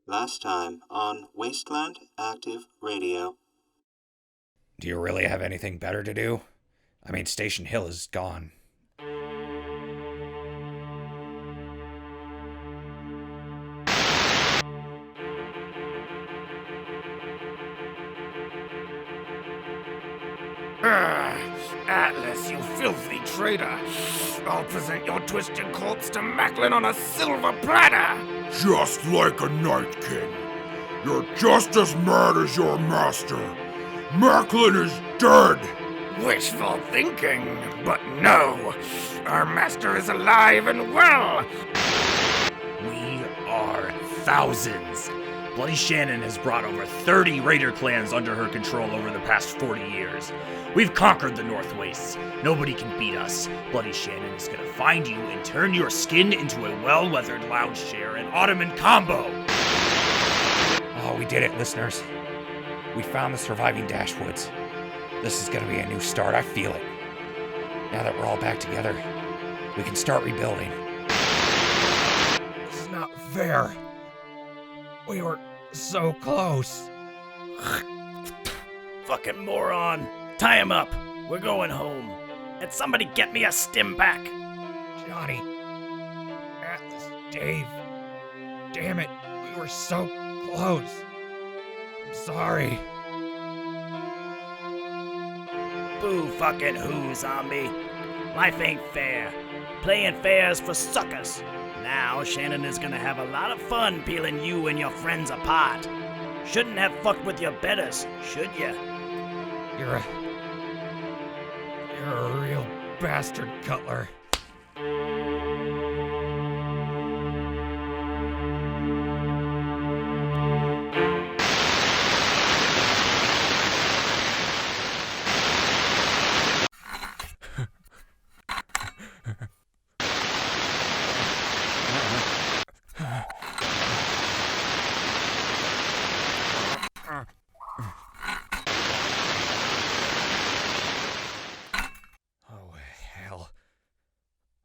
Last time on Wasteland Active Radio. Do you really have anything better to do? I mean, Station Hill is gone. Atlas, you filthy traitor! I'll present your twisted corpse to Macklin on a silver platter! Just like a Night King. You're just as mad as your master. Macklin is dead! Wishful thinking, but no! Our master is alive and well! We are thousands. Bloody Shannon has brought over 30 raider clans under her control over the past 40 years. We've conquered the North Wastes. Nobody can beat us. Bloody Shannon is gonna find you and turn your skin into a well-weathered lounge chair and Ottoman combo. Oh, we did it, listeners. We found the surviving Dashwoods. This is gonna be a new start, I feel it. Now that we're all back together, we can start rebuilding. This is not fair. We were so close. Fucking moron. Tie him up. We're going home. And somebody get me a stim pack. Johnny. Atlas. Dave. Damn it. We were so close. I'm sorry. Boo fucking who, zombie? Life ain't fair. Playing fair is for suckers. Now Shannon is gonna have a lot of fun peeling you and your friends apart. Shouldn't have fucked with your betters, should ya? You're a real bastard, Cutler.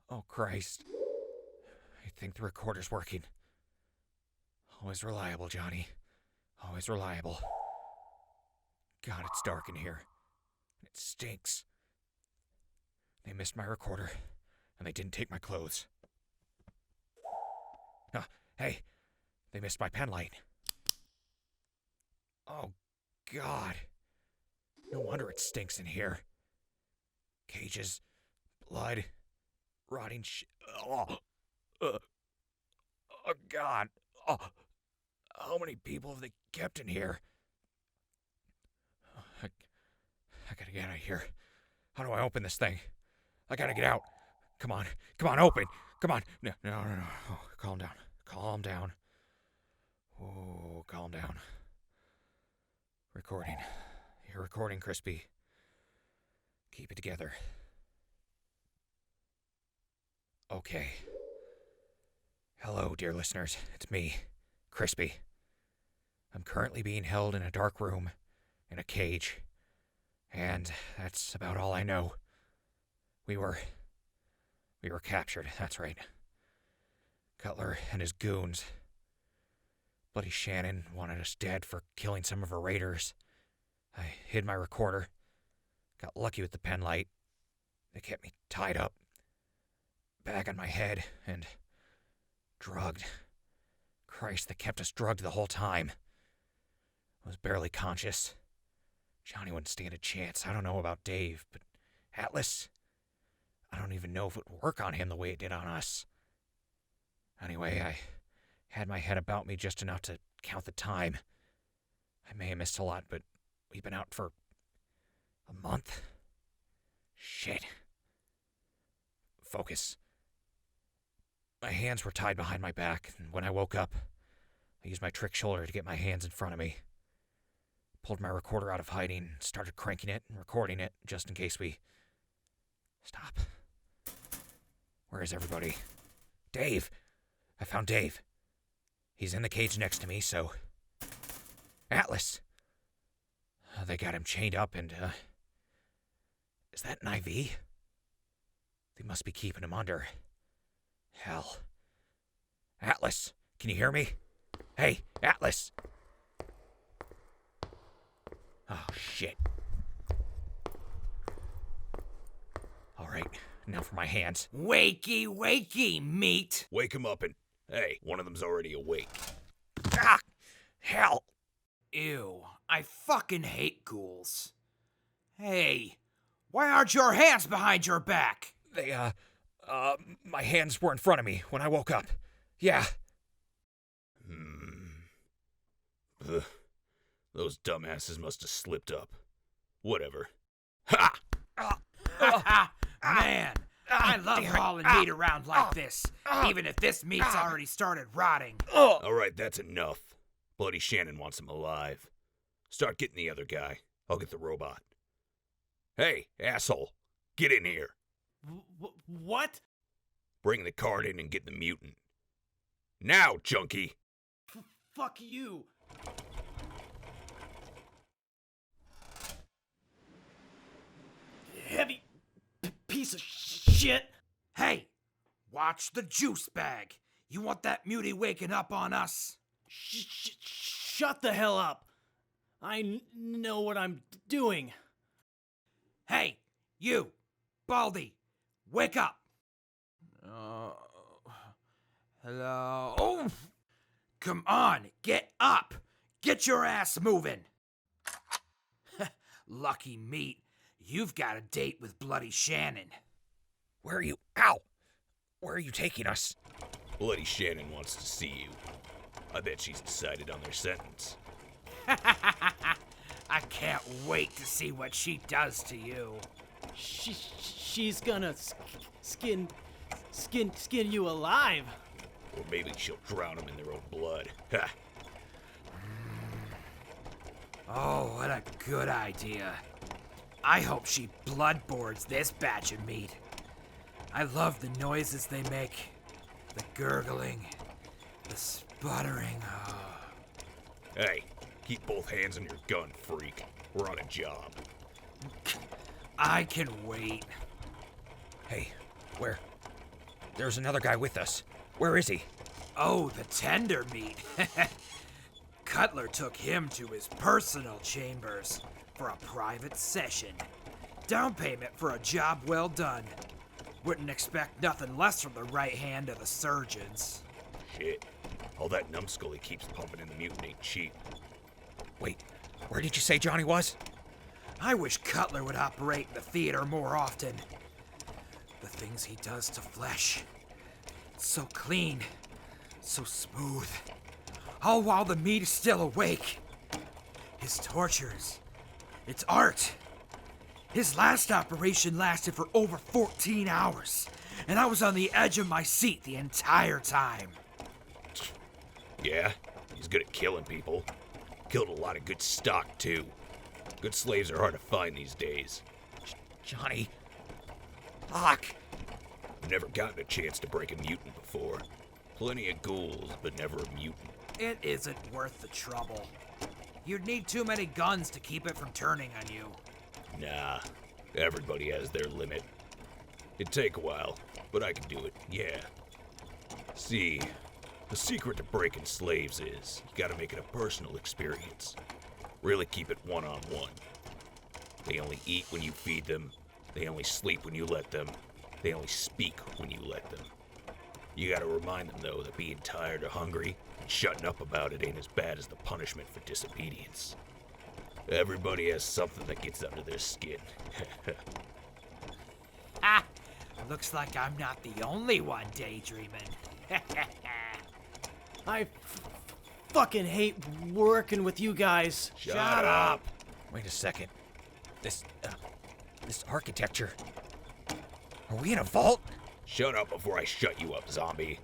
Oh, Christ. I think the recorder's working. Always reliable, Johnny. Always reliable. God, it's dark in here. It stinks. They missed my recorder, and they didn't take my clothes. Hey, they missed my pen light. Oh, God. No wonder it stinks in here. Cages, blood, rotting oh, God. Oh, how many people have they kept in here? I gotta get out of here. How do I open this thing? I gotta get out. Come on, open. Come on. No. Oh, calm down. Oh, calm down. Recording. You're recording, Crispy. Keep it together. Okay. Hello, dear listeners. It's me, Crispy. I'm currently being held in a dark room, in a cage. And that's about all I know. We were captured, that's right. Cutler and his goons. Bloody Shannon wanted us dead for killing some of her raiders. I hid my recorder. Got lucky with the pen light. They kept me tied up. Bag on my head and drugged. Christ, they kept us drugged the whole time. I was barely conscious. Johnny wouldn't stand a chance. I don't know about Dave, but Atlas? I don't even know if it would work on him the way it did on us. Anyway, I had my head about me just enough to count the time. I may have missed a lot, but we've been out for a month. Shit. Focus. My hands were tied behind my back, and when I woke up, I used my trick shoulder to get my hands in front of me. Pulled my recorder out of hiding and started cranking it and recording it just in case we... Stop. Where is everybody? Dave! I found Dave. He's in the cage next to me, so... Atlas! They got him chained up and, Is that an IV? They must be keeping him under. Hell. Atlas, can you hear me? Hey, Atlas! Oh, shit. All right, now for my hands. Wakey, wakey, meat. Wake him up and... Hey, one of them's already awake. Ah! Hell! Ew, I fucking hate ghouls. Hey, why aren't your hands behind your back? They, my hands were in front of me when I woke up. Yeah. Ugh. Those dumbasses must have slipped up. Whatever. Ha! Man, I love hauling meat around like this, even if this meat's already started rotting. Alright, that's enough. Bloody Shannon wants him alive. Start getting the other guy. I'll get the robot. Hey, asshole. Get in here. What? Bring the card in and get the mutant. Now, junkie. Fuck you. Heavy piece of shit. Hey, watch the juice bag. You want that mutie waking up on us? Shut the hell up. I know what I'm doing. Hey, you, Baldy, wake up. Hello? Oh, come on, get up. Get your ass moving. Lucky meat, you've got a date with Bloody Shannon. Where are you? Ow! Where are you taking us? Bloody Shannon wants to see you. I bet she's decided on their sentence. I can't wait to see what she does to you. She's gonna skin you alive. Or maybe she'll drown them in their own blood. Ha! Oh, what a good idea. I hope she bloodboards this batch of meat. I love the noises they make. The gurgling, the sputtering. Oh. Hey, keep both hands on your gun, freak. We're on a job. I can wait. Hey, where? There's another guy with us. Where is he? Oh, the tender meat. Cutler took him to his personal chambers for a private session. Down payment for a job well done. Wouldn't expect nothing less from the right hand of the surgeons. Shit. All that numbskull he keeps pumping in the mutant ain't cheap. Wait, where did you say Johnny was? I wish Cutler would operate in the theater more often. The things he does to flesh. So clean, so smooth. All while the meat is still awake. His tortures. It's art. His last operation lasted for over 14 hours, and I was on the edge of my seat the entire time. Yeah, he's good at killing people. Killed a lot of good stock, too. Good slaves are hard to find these days. Johnny. Fuck. Never gotten a chance to break a mutant before. Plenty of ghouls, but never a mutant. It isn't worth the trouble. You'd need too many guns to keep it from turning on you. Nah, everybody has their limit. It'd take a while, but I can do it, yeah. See, the secret to breaking slaves is you gotta make it a personal experience. Really keep it one-on-one. They only eat when you feed them. They only sleep when you let them. They only speak when you let them. You gotta remind them, though, that being tired or hungry and shutting up about it ain't as bad as the punishment for disobedience. Everybody has something that gets under their skin. Ah! Looks like I'm not the only one daydreaming. I fucking hate working with you guys. Shut up! Wait a second. This architecture. Are we in a vault? Shut up before I shut you up, zombie.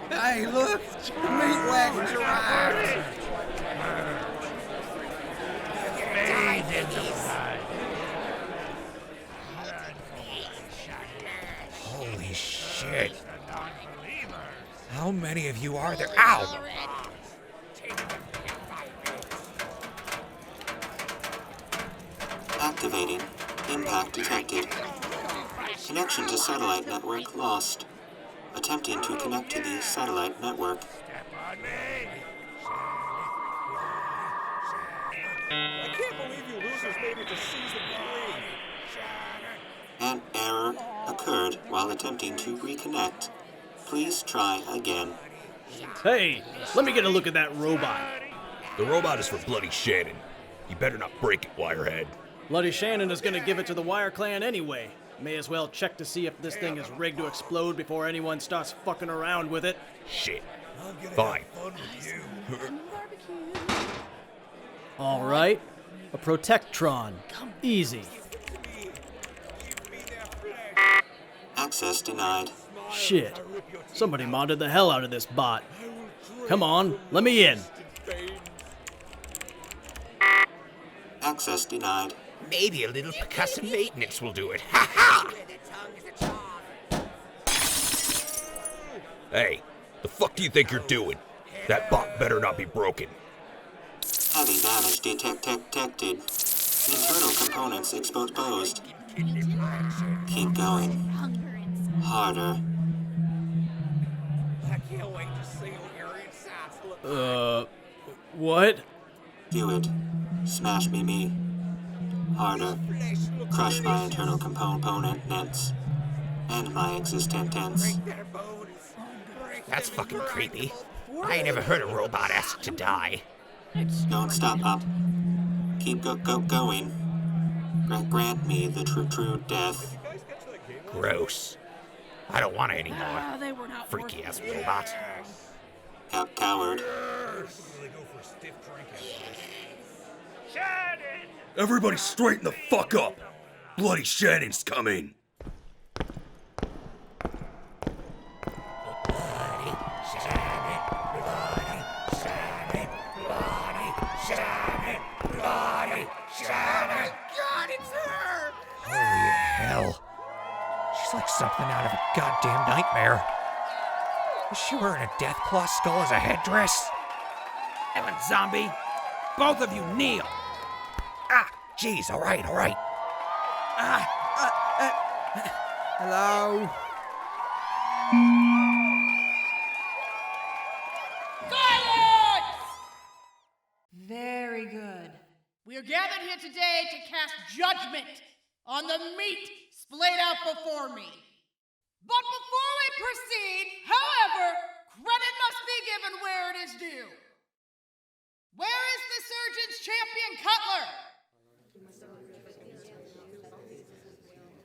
Hey, look! The meat wagon's arrived! Holy shit. How many of you are there? Ow! Activating. Impact detected. Connection to satellite network lost. Attempting to connect to the satellite network. I can't believe you losers made it to season 3. An error occurred while attempting to reconnect. Please try again. Hey, let me get a look at that robot. The robot is for bloody Shannon. You better not break it, Wirehead. Bloody Shannon is gonna give it to the WARR clan anyway. May as well check to see if this thing is rigged to explode before anyone starts fucking around with it. Shit. Fine. All right, a Protectron. Easy. Access denied. Shit. Somebody modded the hell out of this bot. Come on, let me in. Access denied. Maybe a little percussive maintenance will do it. Ha ha! Hey, the fuck do you think you're doing? That bot better not be broken. Heavy damage detected. Internal components exposed. Keep going. Harder. What? Do it. Smash me. Harder. Crush my internal components. And my existence. That's fucking creepy. I ain't never heard a robot ask to die. Don't stop up. Keep going. Grant me the true death. Gross. I don't want it anymore. Freaky ass robot. Coward. Everybody straighten the fuck up! Bloody Shannon's coming! Holy hell. She's like something out of a goddamn nightmare. Is she wearing a Deathclaw skull as a headdress? Ellen Zombie, both of you kneel. Ah, jeez, all right. Hello? Silence! Very good. We are gathered here today to cast judgment on the meat splayed out before me. But before we proceed, however, credit must be given where it is due. Where is the surgeon's champion, Cutler?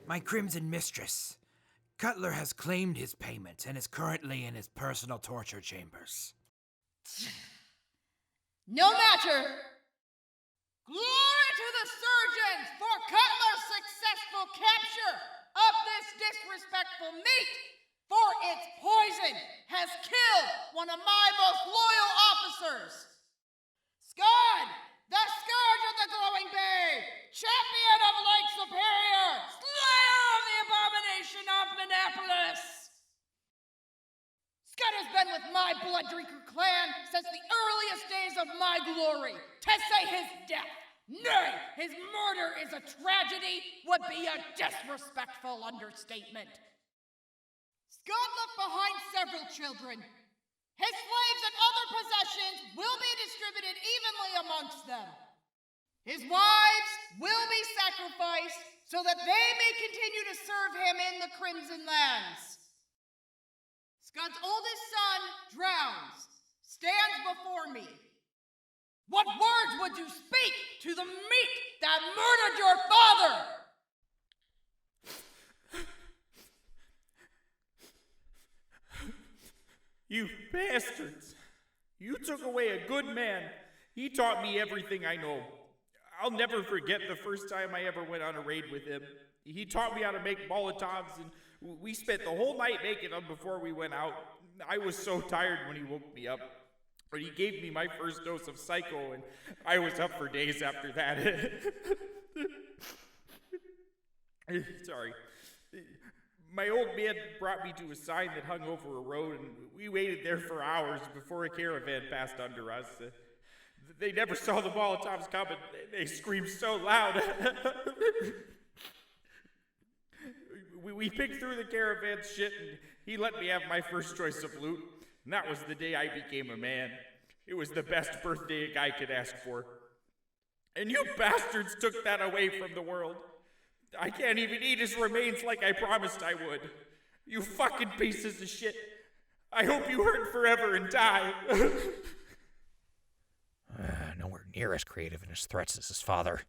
My crimson mistress. Cutler has claimed his payment and is currently in his personal torture chambers. No matter. Glory to the surgeons for Cutler's successful capture of this disrespectful meat, for its poison has killed one of my most loyal officers. Scud, the scourge of the glowing bay, champion of Lake Superior, slayer of the abomination of Minneapolis. Scud has been with my Blood Drinker clan since the earliest days of my glory. To say his death, nay, his murder is a tragedy would be a disrespectful understatement. Scud left behind several children. His slaves and other possessions will be distributed evenly amongst them. His wives will be sacrificed so that they may continue to serve him in the Crimson Lands. Scud's oldest son drowns, stands before me. What words would you speak to the meat that murdered your father? You bastards! You took away a good man. He taught me everything I know. I'll never forget the first time I ever went on a raid with him. He taught me how to make Molotovs, and we spent the whole night making them before we went out. I was so tired when he woke me up. But he gave me my first dose of Psycho, and I was up for days after that. Sorry. My old man brought me to a sign that hung over a road, and we waited there for hours before a caravan passed under us. They never saw the Molotovs coming. They screamed so loud. We picked through the caravan's shit, and he let me have my first choice of loot. And that was the day I became a man. It was the best birthday a guy could ask for. And you bastards took that away from the world. I can't even eat his remains like I promised I would. You fucking pieces of shit. I hope you hurt forever and die. Nowhere near as creative in his threats as his father.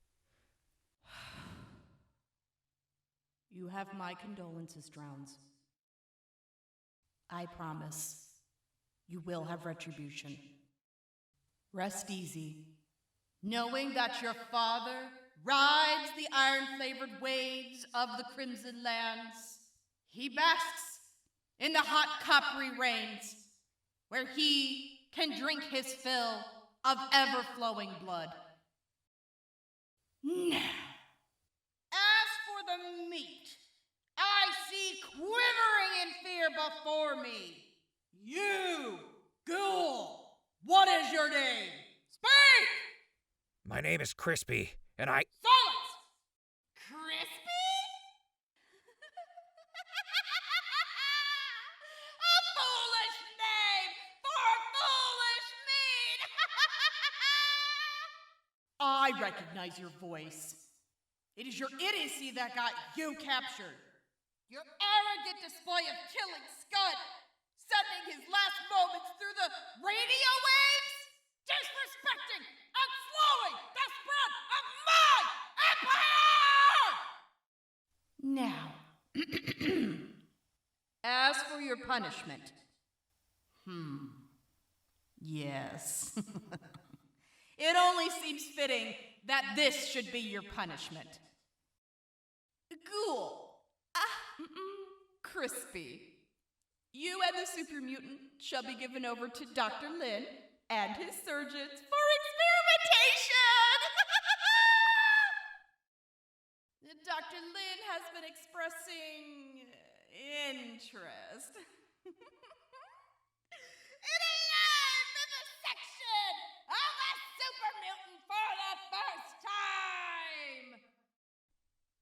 You have my condolences, Drowns. I promise you will have retribution. Rest easy, knowing that your father rides the iron-flavored waves of the Crimson Lands. He basks in the hot coppery rains, where he can drink his fill of ever-flowing blood. Now, as for the meat, I see quivering in fear before me. You, ghoul, what is your name? Speak! My name is Crispy, and I... Silence! Crispy? A foolish name for foolish meat! I recognize your voice. It is your idiocy that got you captured. Your arrogant display of killing Scud, sending his last moments through the radio waves, disrespecting and slowing the spread of my empire! Now, as for your punishment, yes. It only seems fitting that this should be your punishment. Ghoul. Crispy. You and the super mutant shall be given over to Dr. Lin and his surgeons for experimentation! Dr. Lin has been expressing interest in a live vivisection of a super mutant for the first time!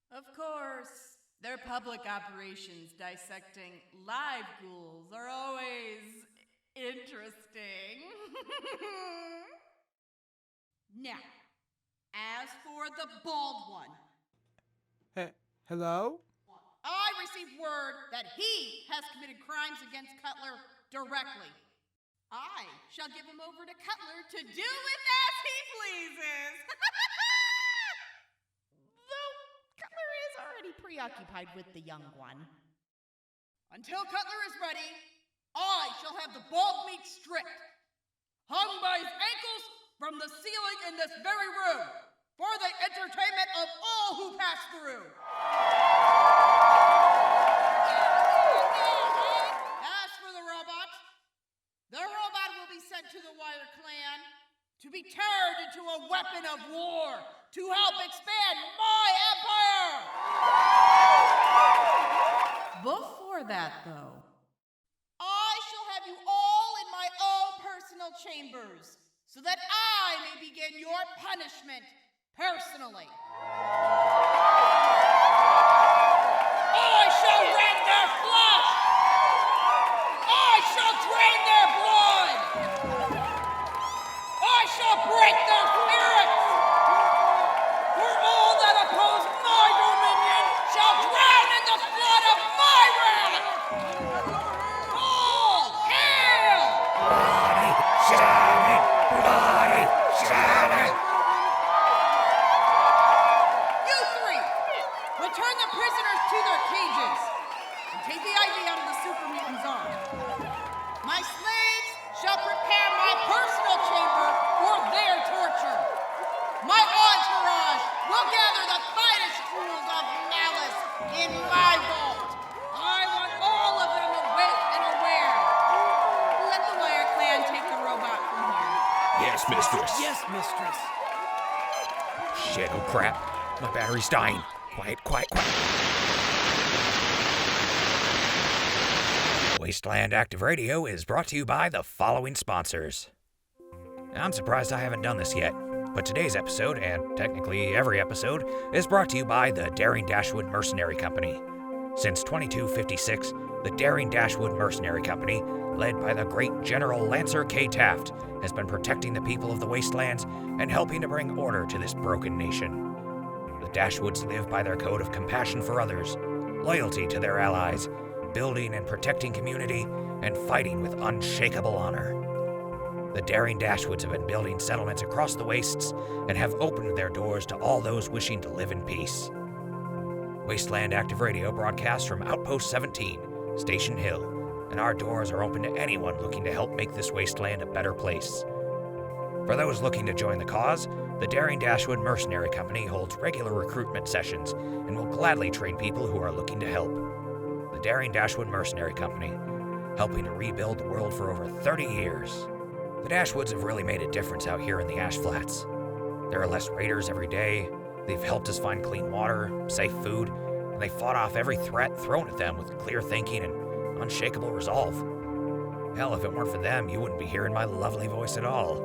Of course, their public operations dissecting live ghouls are always interesting. Now, as for the bald one. Hello? I received word that he has committed crimes against Cutler directly. I shall give him over to Cutler to do with as he pleases. Though Cutler is already preoccupied with the young one. Until Cutler is ready, I shall have the bald meat stripped, hung by his ankles from the ceiling in this very room, for the entertainment of all who pass through. As for the robot will be sent to the WARR clan to be turned into a weapon of war to help expand my empire. Before that, though, I shall have you all in my own personal chambers so that I may begin your punishment personally. I shall rend their flesh! I shall drain their blood! I shall break their spirits! For all that oppose my dominion shall drown in the flood of my wrath! All hail! Bloody Shannon! Bloody Shannon! You three, return the prisoners to their cages and take the IV out of the super mutant's arm. My slaves shall prepare my personal chamber for their torture. My entourage will gather the finest tools of malice in my vault. I want all of them awake and aware. Let the WARR clan take the robot from here. Yes, mistress. Yes, mistress. Shit, oh crap. My battery's dying. Quiet, quiet, quiet. Wasteland Active Radio is brought to you by the following sponsors. I'm surprised I haven't done this yet, but today's episode, and technically every episode, is brought to you by the Daring Dashwood Mercenary Company. Since 2256, the daring Dashwood Mercenary Company, led by the great General Lancer K. Taft, has been protecting the people of the Wastelands and helping to bring order to this broken nation. The Dashwoods live by their code of compassion for others, loyalty to their allies, building and protecting community, and fighting with unshakable honor. The daring Dashwoods have been building settlements across the wastes and have opened their doors to all those wishing to live in peace. Wasteland Active Radio broadcasts from Outpost 17, Station Hill, and our doors are open to anyone looking to help make this wasteland a better place. For those looking to join the cause, the Daring Dashwood Mercenary Company holds regular recruitment sessions and will gladly train people who are looking to help. The Daring Dashwood Mercenary Company, helping to rebuild the world for over 30 years. The Dashwoods have really made a difference out here in the Ash Flats. There are less raiders every day, they've helped us find clean water, safe food, and they fought off every threat thrown at them with clear thinking and unshakable resolve. Hell, if it weren't for them, you wouldn't be hearing my lovely voice at all.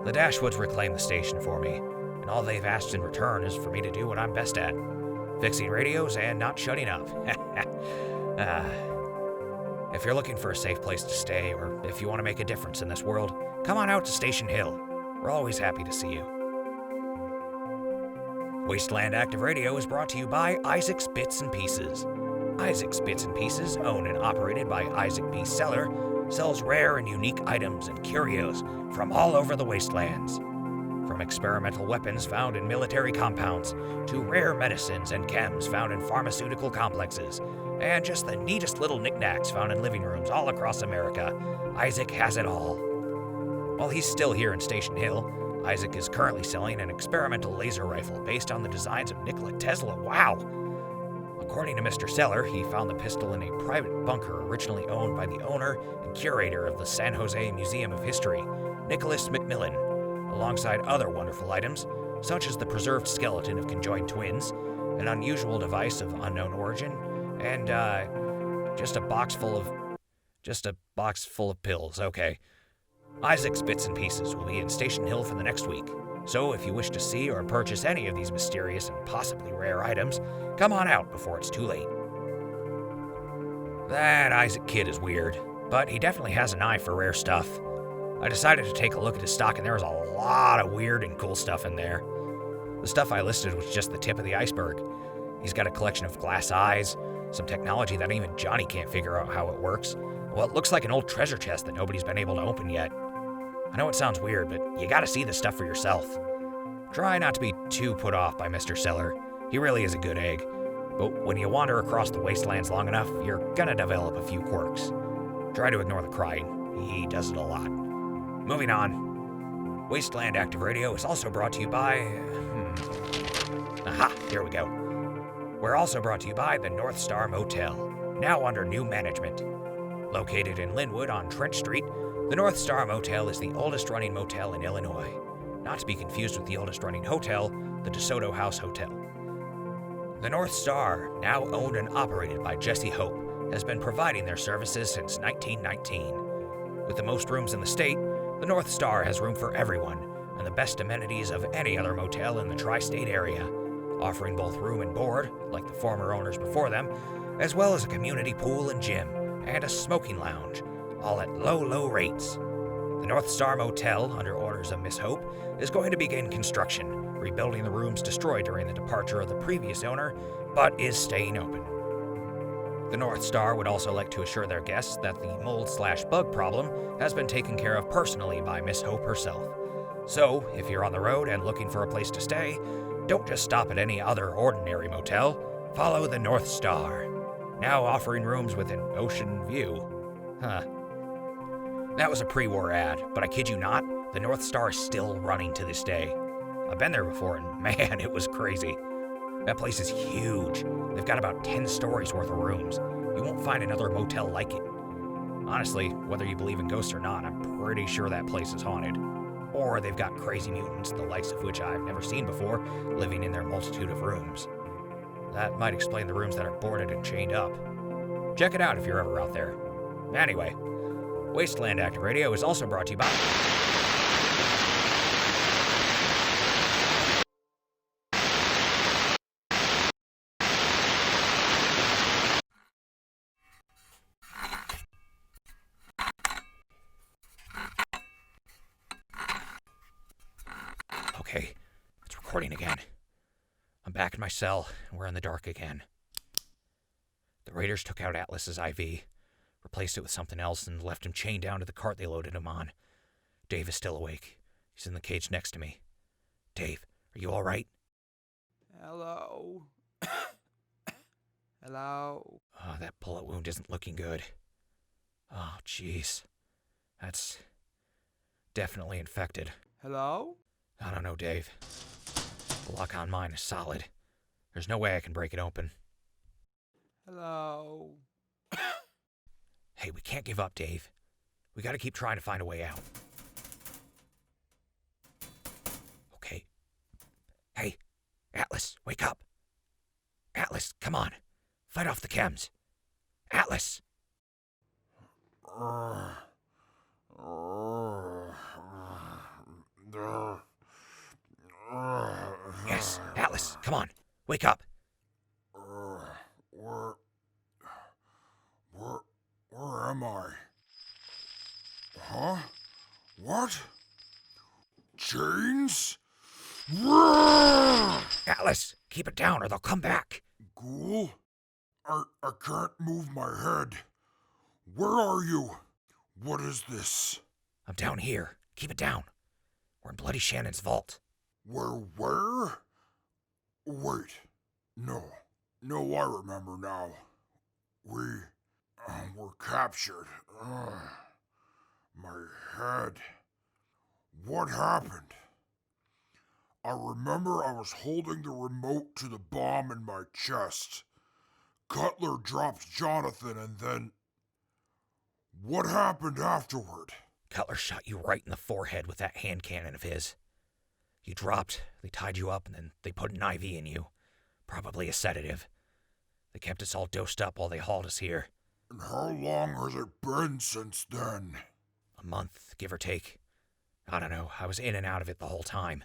The Dashwoods reclaimed the station for me, and all they've asked in return is for me to do what I'm best at, fixing radios and not shutting up. If you're looking for a safe place to stay, or if you want to make a difference in this world, come on out to Station Hill. We're always happy to see you. Wasteland Active Radio is brought to you by Isaac's Bits and Pieces. Isaac's Bits and Pieces, owned and operated by Isaac B. Seller, sells rare and unique items and curios from all over the Wastelands. From experimental weapons found in military compounds, to rare medicines and chems found in pharmaceutical complexes, and just the neatest little knickknacks found in living rooms all across America, Isaac has it all. While he's still here in Station Hill, Isaac is currently selling an experimental laser rifle based on the designs of Nikola Tesla. Wow! According to Mr. Seller, he found the pistol in a private bunker originally owned by the owner and curator of the San Jose Museum of History, Nicholas McMillan, alongside other wonderful items, such as the preserved skeleton of conjoined twins, an unusual device of unknown origin, and, just a box full of pills, okay. Isaac's Bits and Pieces will be in Station Hill for the next week, so if you wish to see or purchase any of these mysterious and possibly rare items, come on out before it's too late. That Isaac kid is weird, but he definitely has an eye for rare stuff. I decided to take a look at his stock, and there was a lot of weird and cool stuff in there. The stuff I listed was just the tip of the iceberg. He's got a collection of glass eyes, some technology that even Johnny can't figure out how it works. Well, it looks like an old treasure chest that nobody's been able to open yet. I know it sounds weird, but you gotta see this stuff for yourself. Try not to be too put off by Mr. Seller. He really is a good egg. But when you wander across the wastelands long enough, you're gonna develop a few quirks. Try to ignore the crying. He does it a lot. Moving on. Wasteland Active Radio is also brought to you by... Aha, here we go. We're also brought to you by the North Star Motel, now under new management. Located in Linwood on Trench Street, the North Star Motel is the oldest running motel in Illinois, not to be confused with the oldest running hotel, the DeSoto House Hotel. The North Star, now owned and operated by Jesse Hope, has been providing their services since 1919. With the most rooms in the state, the North Star has room for everyone and the best amenities of any other motel in the tri-state area, offering both room and board, like the former owners before them, as well as a community pool and gym, and a smoking lounge, all at low, low rates. The North Star Motel, under orders of Miss Hope, is going to begin construction, rebuilding the rooms destroyed during the departure of the previous owner, but is staying open. The North Star would also like to assure their guests that the mold/bug problem has been taken care of personally by Miss Hope herself. So, if you're on the road and looking for a place to stay, don't just stop at any other ordinary motel. Follow the North Star, now offering rooms with an ocean view. That was a pre-war ad, but I kid you not, the North Star is still running to this day. I've been there before, and man, it was crazy. That place is huge. They've got about 10 stories worth of rooms. You won't find another motel like it. Honestly, whether you believe in ghosts or not, I'm pretty sure that place is haunted. Or they've got crazy mutants, the likes of which I've never seen before, living in their multitude of rooms. That might explain the rooms that are boarded and chained up. Check it out if you're ever out there. Anyway, Wasteland Active Radio is also brought to you by... recording again. I'm back in my cell, and we're in the dark again. The raiders took out Atlas's IV, replaced it with something else, and left him chained down to the cart they loaded him on. Dave is still awake. He's in the cage next to me. Dave, are you all right? Hello? Hello? Oh, that bullet wound isn't looking good. Oh, jeez. That's definitely infected. Hello? I don't know, Dave. The lock on mine is solid. There's no way I can break it open. Hello? Hey, we can't give up, Dave. We gotta keep trying to find a way out. Okay. Hey, Atlas, wake up. Atlas, come on. Fight off the chems. Atlas! Yes, Atlas, come on. Wake up. Where am I? Huh? What? Chains? Atlas, keep it down or they'll come back. Ghoul? I can't move my head. Where are you? What is this? I'm down here. Keep it down. We're in Bloody Shannon's vault. Where? Wait. No, I remember now. We were captured. My head. What happened? I remember I was holding the remote to the bomb in my chest. Cutler dropped Jonathan and then... What happened afterward? Cutler shot you right in the forehead with that hand cannon of his. You dropped, they tied you up, and then they put an IV in you. Probably a sedative. They kept us all dosed up while they hauled us here. And how long has it been since then? A month, give or take. I don't know, I was in and out of it the whole time.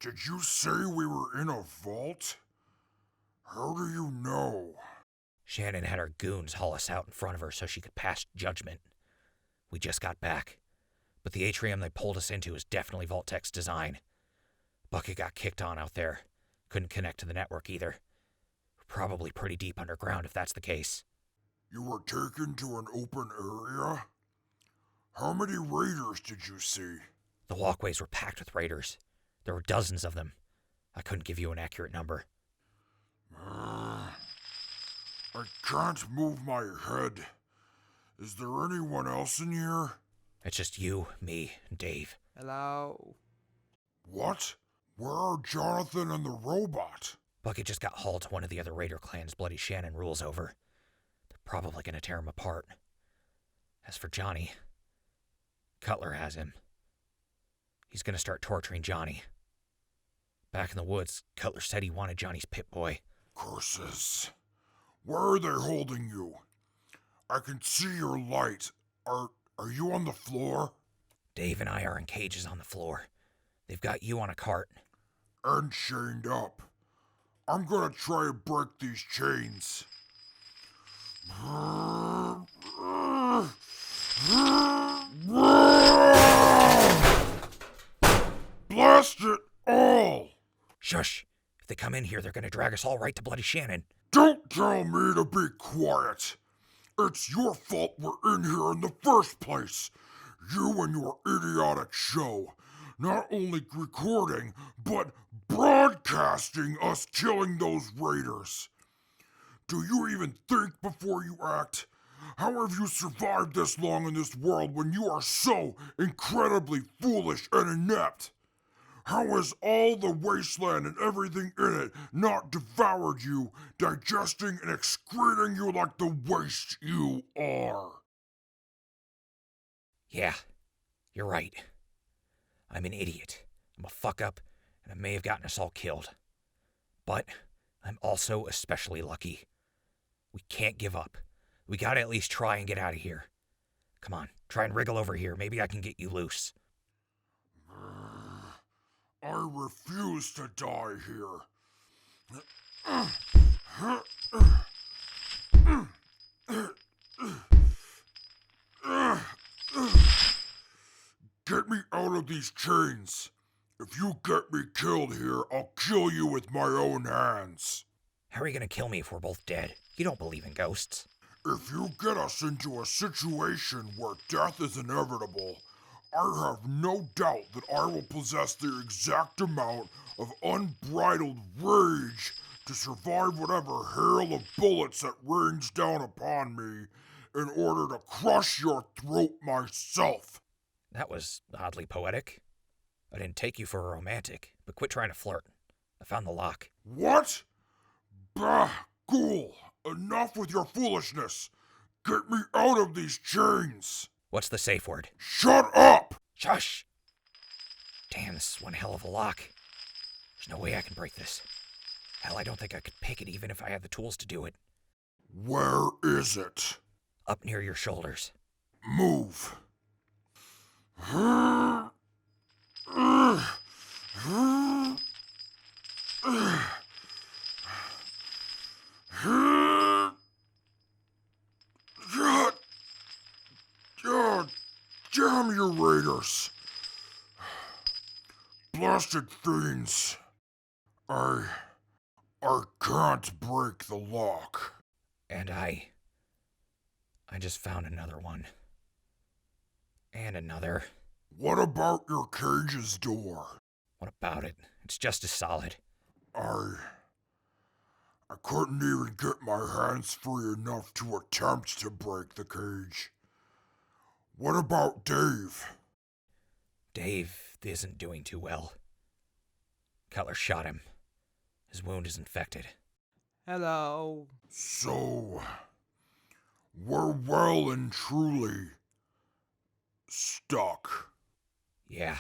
Did you say we were in a vault? How do you know? Shannon had her goons haul us out in front of her so she could pass judgment. We just got back. But the atrium they pulled us into is definitely Vault-Tech's design. Bucket got kicked on out there. Couldn't connect to the network either. We're probably pretty deep underground if that's the case. You were taken to an open area? How many raiders did you see? The walkways were packed with raiders. There were dozens of them. I couldn't give you an accurate number. I can't move my head. Is there anyone else in here? It's just you, me, and Dave. Hello? What? Where are Jonathan and the robot? Bucket just got hauled to one of the other raider clans Bloody Shannon rules over. They're probably gonna tear him apart. As for Johnny, Cutler has him. He's gonna start torturing Johnny. Back in the woods, Cutler said he wanted Johnny's Pip-Boy. Curses. Where are they holding you? I can see your light. Are you on the floor? Dave and I are in cages on the floor. They've got you on a cart. And chained up. I'm gonna try and break these chains. Blast it all! Shush! If they come in here, they're gonna drag us all right to Bloody Shannon. Don't tell me to be quiet. It's your fault we're in here in the first place. You and your idiotic show. Not only recording, but broadcasting us killing those raiders. Do you even think before you act? How have you survived this long in this world when you are so incredibly foolish and inept? How has all the wasteland and everything in it not devoured you, digesting and excreting you like the waste you are? Yeah, you're right. I'm an idiot. I'm a fuck-up, and I may have gotten us all killed. But I'm also especially lucky. We can't give up. We gotta at least try and get out of here. Come on, try and wriggle over here. Maybe I can get you loose. I refuse to die here. Get me out of these chains. If you get me killed here, I'll kill you with my own hands. How are you gonna kill me if we're both dead? You don't believe in ghosts. If you get us into a situation where death is inevitable, I have no doubt that I will possess the exact amount of unbridled rage to survive whatever hail of bullets that rains down upon me in order to crush your throat myself. That was oddly poetic. I didn't take you for a romantic, but quit trying to flirt. I found the lock. What? Bah, ghoul! Enough with your foolishness! Get me out of these chains! What's the safe word? Shut up! Shush! Damn, this is one hell of a lock. There's no way I can break this. Hell, I don't think I could pick it even if I had the tools to do it. Where is it? Up near your shoulders. Move. God damn you, raiders. Blasted fiends. I can't break the lock. And I just found another one. And another. What about your cage's door? What about it? It's just as solid. I couldn't even get my hands free enough to attempt to break the cage. What about Dave? Dave isn't doing too well. Cutler shot him. His wound is infected. Hello. So, we're well and truly stuck. Yeah.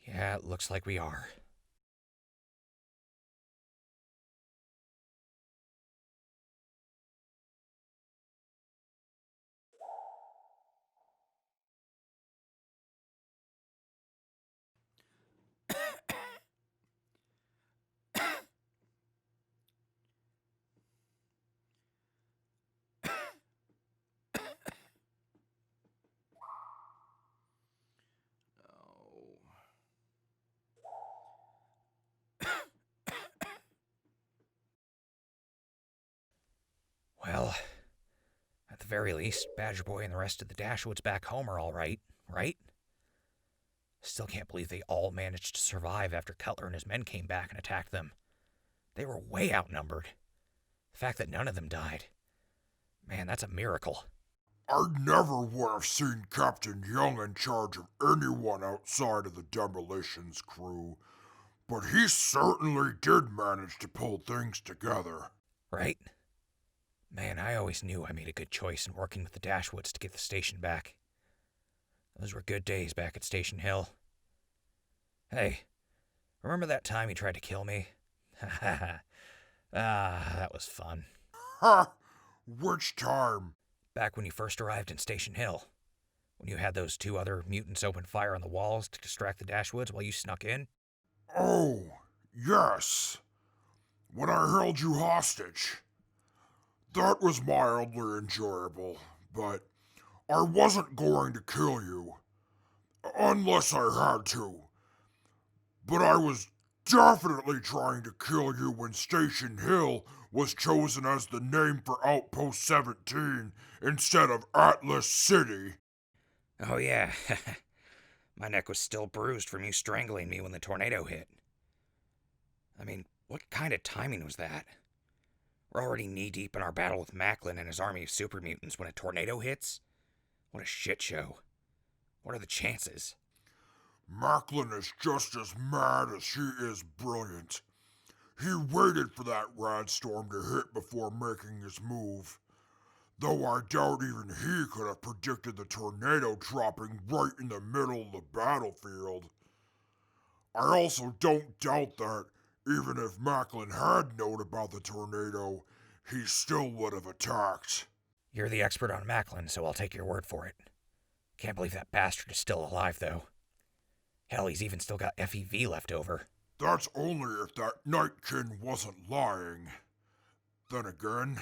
Yeah, it looks like we are. Well, at the very least, Badger Boy and the rest of the Dashwoods back home are all right? Still can't believe they all managed to survive after Cutler and his men came back and attacked them. They were way outnumbered. The fact that none of them died. Man, that's a miracle. I never would have seen Captain Young in charge of anyone outside of the demolitions crew, but he certainly did manage to pull things together. Right? Man, I always knew I made a good choice in working with the Dashwoods to get the station back. Those were good days back at Station Hill. Hey, remember that time you tried to kill me? That was fun. Ha! Which time? Back when you first arrived in Station Hill. When you had those two other mutants open fire on the walls to distract the Dashwoods while you snuck in? Oh, yes. When I held you hostage. That was mildly enjoyable, but I wasn't going to kill you. Unless I had to. But I was definitely trying to kill you when Station Hill was chosen as the name for Outpost 17 instead of Atlas City. Oh yeah, my neck was still bruised from you strangling me when the tornado hit. I mean, what kind of timing was that? We're already knee-deep in our battle with Macklin and his army of super mutants when a tornado hits? What a shit show. What are the chances? Macklin is just as mad as he is brilliant. He waited for that rad storm to hit before making his move. Though I doubt even he could have predicted the tornado dropping right in the middle of the battlefield. I also don't doubt that, even if Macklin had known about the tornado, he still would have attacked. You're the expert on Macklin, so I'll take your word for it. Can't believe that bastard is still alive, though. Hell, he's even still got FEV left over. That's only if that Nightkin wasn't lying. Then again,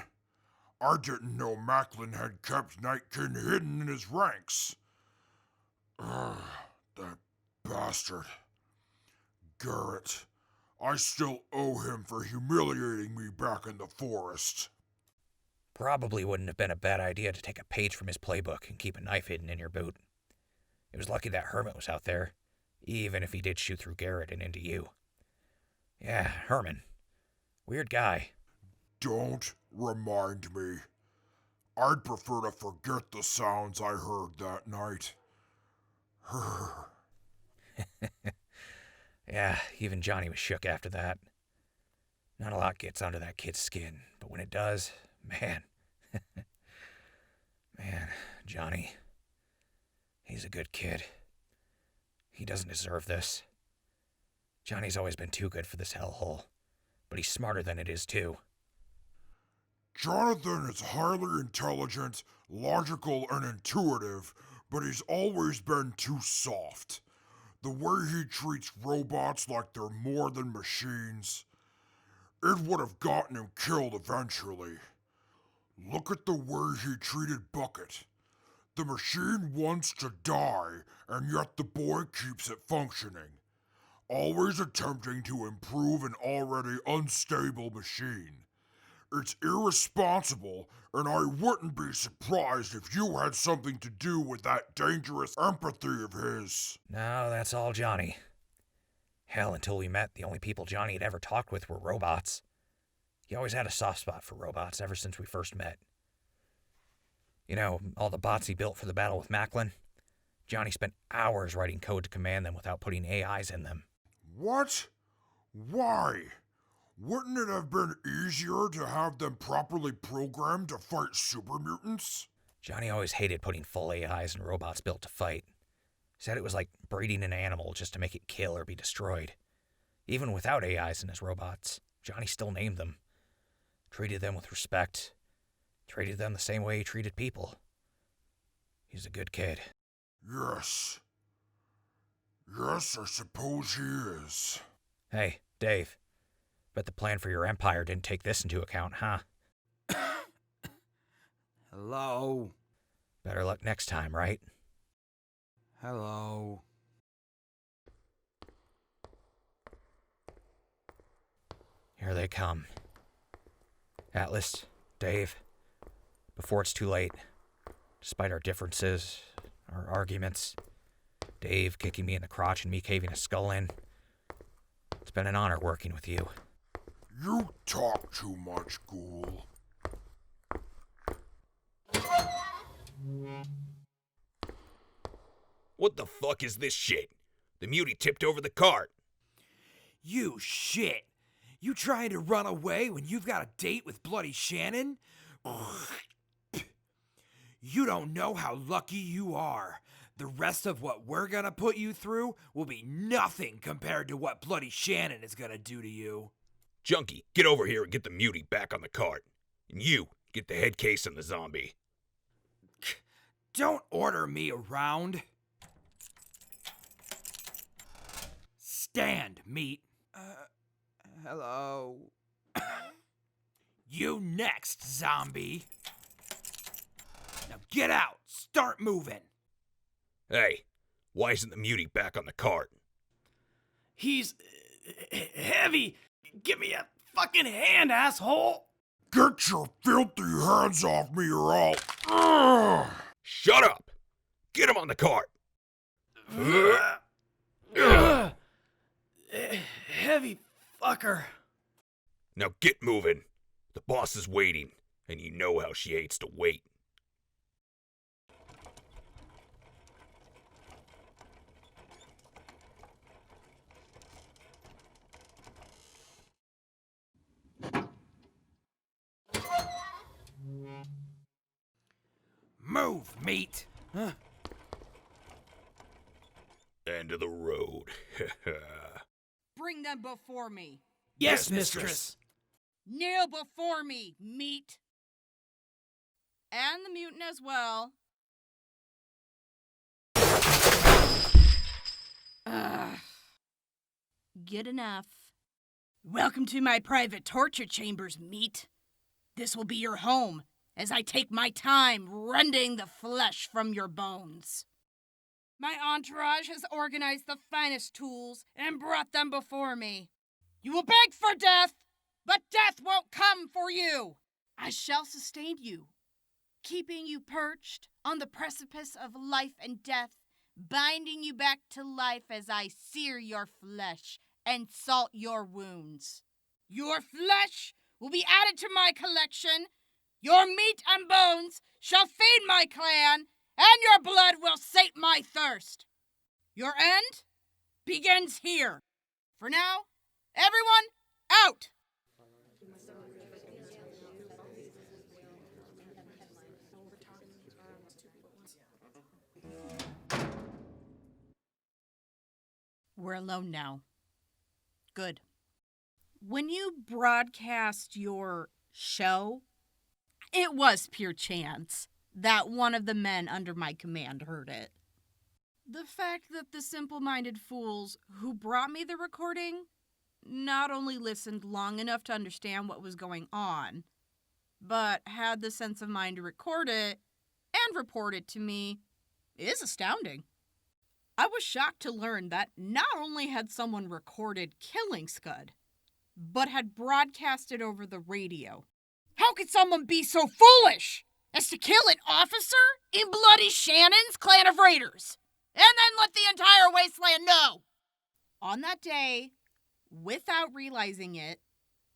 I didn't know Macklin had kept Nightkin hidden in his ranks. Ugh, that bastard. Garrett. I still owe him for humiliating me back in the forest. Probably wouldn't have been a bad idea to take a page from his playbook and keep a knife hidden in your boot. It was lucky that Hermit was out there, even if he did shoot through Garrett and into you. Yeah, Herman. Weird guy. Don't remind me. I'd prefer to forget the sounds I heard that night. Yeah, even Johnny was shook after that. Not a lot gets under that kid's skin, but when it does, man. Man, Johnny. He's a good kid. He doesn't deserve this. Johnny's always been too good for this hellhole, but he's smarter than it is, too. Jonathan is highly intelligent, logical, and intuitive, but he's always been too soft. The way he treats robots like they're more than machines, it would have gotten him killed eventually. Look at the way he treated Bucket. The machine wants to die, and yet the boy keeps it functioning, always attempting to improve an already unstable machine. It's irresponsible, and I wouldn't be surprised if you had something to do with that dangerous empathy of his. No, that's all Johnny. Hell, until we met, the only people Johnny had ever talked with were robots. He always had a soft spot for robots ever since we first met. You know, all the bots he built for the battle with Macklin? Johnny spent hours writing code to command them without putting AIs in them. What? Why? Wouldn't it have been easier to have them properly programmed to fight super mutants? Johnny always hated putting full AIs in robots built to fight. Said it was like breeding an animal just to make it kill or be destroyed. Even without AIs in his robots, Johnny still named them. Treated them with respect. Treated them the same way he treated people. He's a good kid. Yes. Yes, I suppose he is. Hey, Dave. Bet the plan for your empire didn't take this into account, huh? Hello? Better luck next time, right? Hello? Here they come. Atlas, Dave, before it's too late, despite our differences, our arguments, Dave kicking me in the crotch and me caving a skull in, it's been an honor working with you. You talk too much, ghoul. What the fuck is this shit? The mutie tipped over the cart. You shit! You trying to run away when you've got a date with bloody Shannon? You don't know how lucky you are. The rest of what we're gonna put you through will be nothing compared to what bloody Shannon is gonna do to you. Junkie, get over here and get the mutie back on the cart. And you, get the head case on the zombie. Don't order me around. Stand, meat. Hello. You next, zombie. Now get out. Start moving. Hey, why isn't the mutie back on the cart? He's heavy. Give me a fucking hand, asshole. Get your filthy hands off me or I'll... Ugh. Shut up! Get him on the cart! Heavy fucker. Now get moving. The boss is waiting, and you know how she hates to wait. Move, meat. Huh? End of the road. Bring them before me. Yes, mistress. Kneel before me, meat. And the mutant as well. Good enough. Welcome to my private torture chambers, meat. This will be your home, as I take my time rending the flesh from your bones. My entourage has organized the finest tools and brought them before me. You will beg for death, but death won't come for you. I shall sustain you, keeping you perched on the precipice of life and death, binding you back to life as I sear your flesh and salt your wounds. Your flesh will be added to my collection, your meat and bones shall feed my clan, and your blood will sate my thirst. Your end begins here. For now, everyone, out! We're alone now. Good. When you broadcast your show, it was pure chance that one of the men under my command heard it. The fact that the simple-minded fools who brought me the recording not only listened long enough to understand what was going on, but had the sense of mind to record it and report it to me is astounding. I was shocked to learn that not only had someone recorded killing Scud, but had broadcast it over the radio. How could someone be so foolish as to kill an officer in bloody Shannon's clan of raiders, and then let the entire Wasteland know? On that day, without realizing it,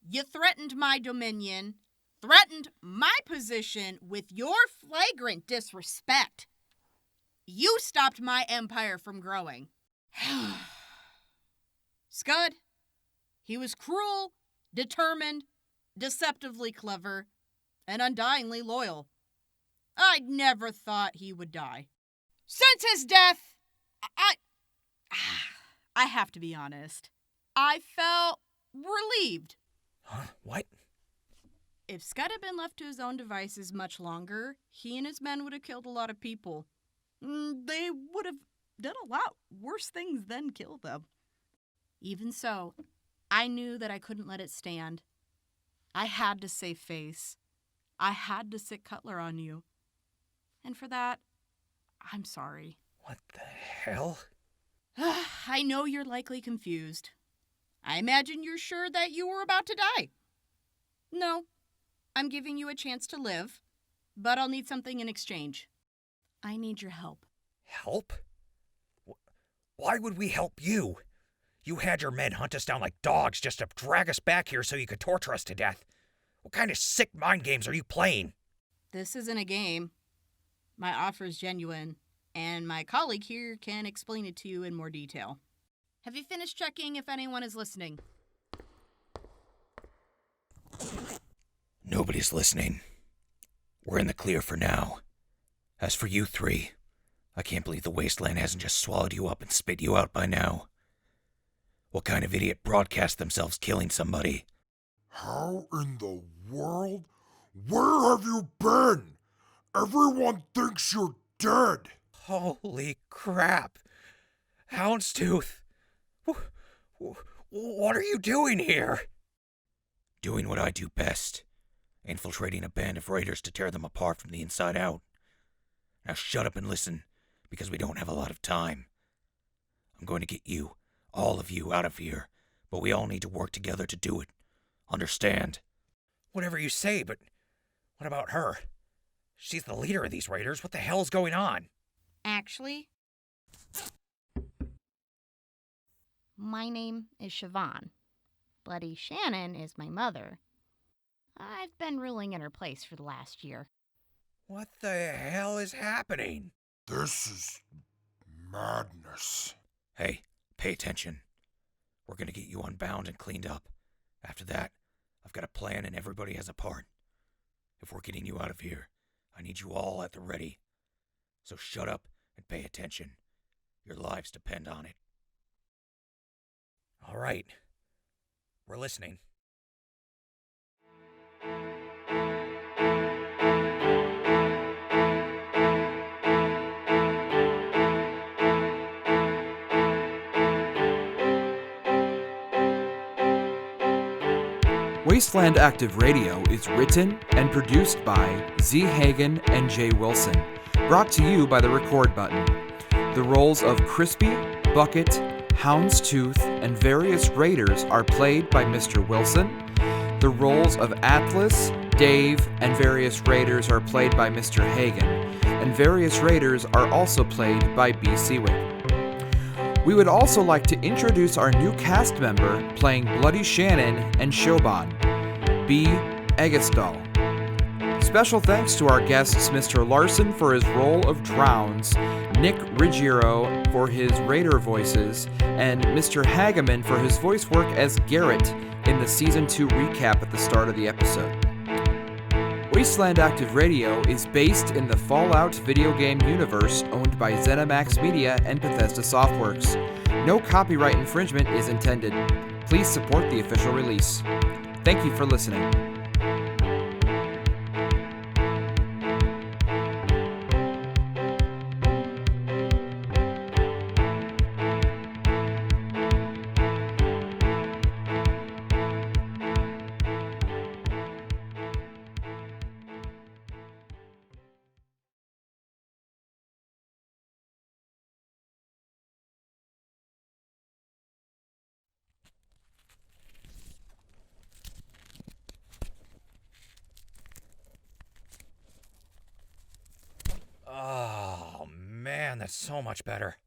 you threatened my dominion, threatened my position with your flagrant disrespect. You stopped my empire from growing. Scud, he was cruel, determined, deceptively clever, and undyingly loyal. I never thought he would die. Since his death, I have to be honest, I felt relieved. Huh? What? If Scud had been left to his own devices much longer, he and his men would have killed a lot of people. They would have done a lot worse things than kill them. Even so, I knew that I couldn't let it stand. I had to save face. I had to sit Cutler on you. And for that, I'm sorry. What the hell? I know you're likely confused. I imagine you're sure that you were about to die. No, I'm giving you a chance to live, but I'll need something in exchange. I need your help. Help? Why would we help you? You had your men hunt us down like dogs just to drag us back here so you could torture us to death. What kind of sick mind games are you playing? This isn't a game. My offer is genuine, and my colleague here can explain it to you in more detail. Have you finished checking if anyone is listening? Nobody's listening. We're in the clear for now. As for you three, I can't believe the Wasteland hasn't just swallowed you up and spit you out by now. What kind of idiot broadcast themselves killing somebody? How in the world? Where have you been? Everyone thinks you're dead. Holy crap. Houndstooth. What are you doing here? Doing what I do best. Infiltrating a band of raiders to tear them apart from the inside out. Now shut up and listen, because we don't have a lot of time. I'm going to get you, all of you, out of here, but we all need to work together to do it. Understand? Whatever you say, but what about her? She's the leader of these raiders. What the hell's going on? Actually, my name is Siobhan. Bloody Shannon is my mother. I've been ruling in her place for the last year. What the hell is happening? This is madness. Hey, pay attention. We're gonna get you unbound and cleaned up. After that, I've got a plan and everybody has a part. If we're getting you out of here, I need you all at the ready. So shut up and pay attention. Your lives depend on it. All right. We're listening. Wasteland Active Radio is written and produced by Z. Hagen and Jay Wilson. Brought to you by the Record Button. The roles of Crispy, Bucket, Houndstooth, and various raiders are played by Mr. Wilson. The roles of Atlas, Dave, and various raiders are played by Mr. Hagen, and various raiders are also played by B. Seawick. We would also like to introduce our new cast member playing Bloody Shannon and Shoban, Brit Egesdal. Special thanks to our guests Mr. Larsen for his role of Drowns, Nick Ruggiero for his Raider voices, and Mr. Hageman for his voice work as Garrett in the Season 2 recap at the start of the episode. Wasteland Active Radio is based in the Fallout video game universe owned by ZeniMax Media and Bethesda Softworks. No copyright infringement is intended. Please support the official release. Thank you for listening. Oh, man, that's so much better.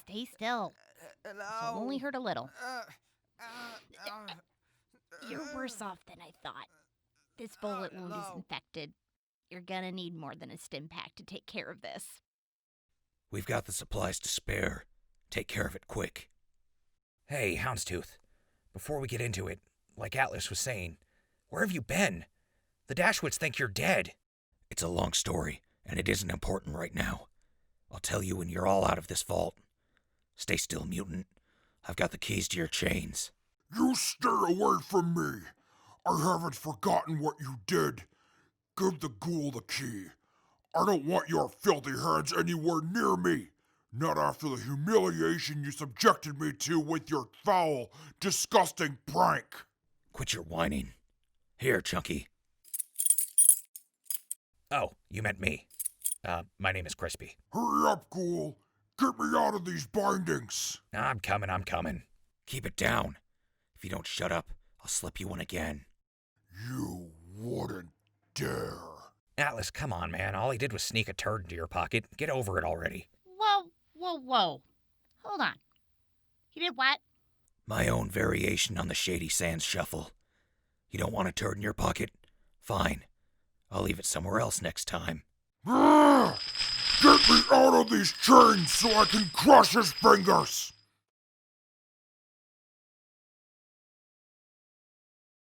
Stay still. It'll only hurt a little. You're worse off than I thought. This bullet wound is infected. You're gonna need more than a stim pack to take care of this. We've got the supplies to spare. Take care of it quick. Hey, Houndstooth, before we get into it, like Atlas was saying, where have you been? The Dashwoods think you're dead. It's a long story, and it isn't important right now. I'll tell you when you're all out of this vault. Stay still, mutant. I've got the keys to your chains. You stay away from me. I haven't forgotten what you did. Give the ghoul the key. I don't want your filthy hands anywhere near me. Not after the humiliation you subjected me to with your foul, disgusting prank. Quit your whining. Here, Chunky. Oh, you meant me. My name is Crispy. Hurry up, ghoul. Get me out of these bindings. I'm coming. Keep it down. If you don't shut up, I'll slip you one again. You wouldn't dare. Atlas, come on, man. All he did was sneak a turd into your pocket. Get over it already. Whoa. Hold on. He did what? My own variation on the Shady Sands Shuffle. You don't want a turd in your pocket? Fine. I'll leave it somewhere else next time. Get me out of these chains so I can crush his fingers!